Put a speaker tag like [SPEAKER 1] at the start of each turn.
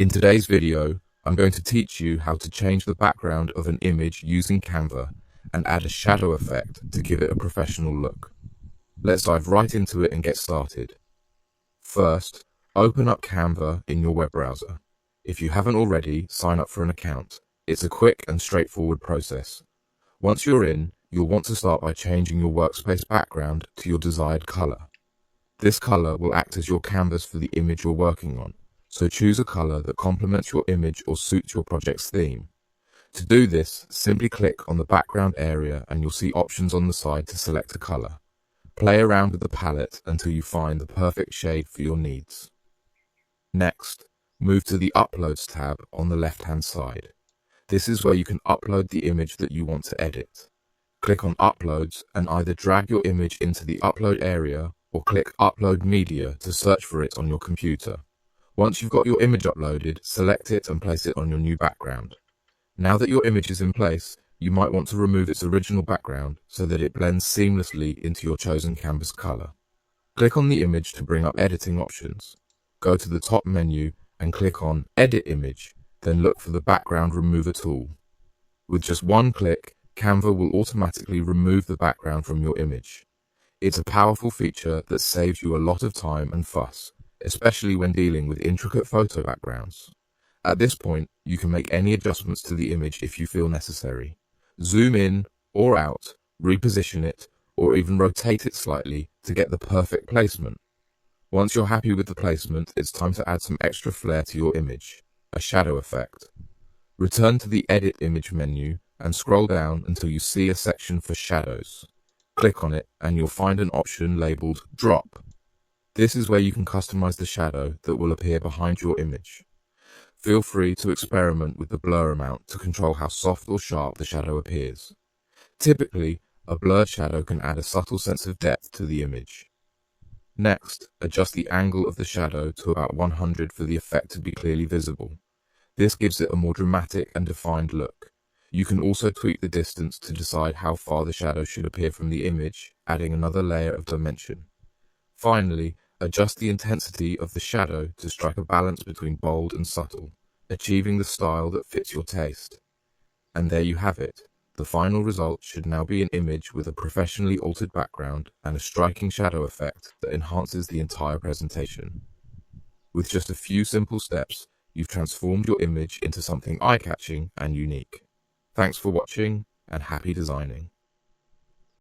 [SPEAKER 1] In today's video, I'm going to teach you how to change the background of an image using Canva and add a shadow effect to give it a professional look. Let's dive right into it and get started. First, open up Canva in your web browser. If you haven't already, sign up for an account. It's a quick and straightforward process. Once you're in, you'll want to start by changing your workspace background to your desired color. This color will act as your canvas for the image you're working on, so choose a color that complements your image or suits your project's theme. To do this, simply click on the background area and you'll see options on the side to select a color. Play around with the palette until you find the perfect shade for your needs. Next, move to the Uploads tab on the left-hand side. This is where you can upload the image that you want to edit. Click on Uploads and either drag your image into the upload area or click Upload Media to search for it on your computer. Once you've got your image uploaded, select it and place it on your new background. Now that your image is in place, you might want to remove its original background so that it blends seamlessly into your chosen canvas color. Click on the image to bring up editing options. Go to the top menu and click on Edit Image, then look for the Background Remover tool. With just one click, Canva will automatically remove the background from your image. It's a powerful feature that saves you a lot of time and fuss, especially when dealing with intricate photo backgrounds. At this point, you can make any adjustments to the image if you feel necessary. Zoom in or out, reposition it, or even rotate it slightly to get the perfect placement. Once you're happy with the placement, it's time to add some extra flair to your image, a shadow effect. Return to the Edit Image menu and scroll down until you see a section for shadows. Click on it and you'll find an option labeled Drop. This is where you can customize the shadow that will appear behind your image. Feel free to experiment with the blur amount to control how soft or sharp the shadow appears. Typically, a blurred shadow can add a subtle sense of depth to the image. Next, adjust the angle of the shadow to about 100 for the effect to be clearly visible. This gives it a more dramatic and defined look. You can also tweak the distance to decide how far the shadow should appear from the image, adding another layer of dimension. Finally, adjust the intensity of the shadow to strike a balance between bold and subtle, achieving the style that fits your taste. And there you have it. The final result should now be an image with a professionally altered background and a striking shadow effect that enhances the entire presentation. With just a few simple steps, you've transformed your image into something eye-catching and unique. Thanks for watching, and happy designing.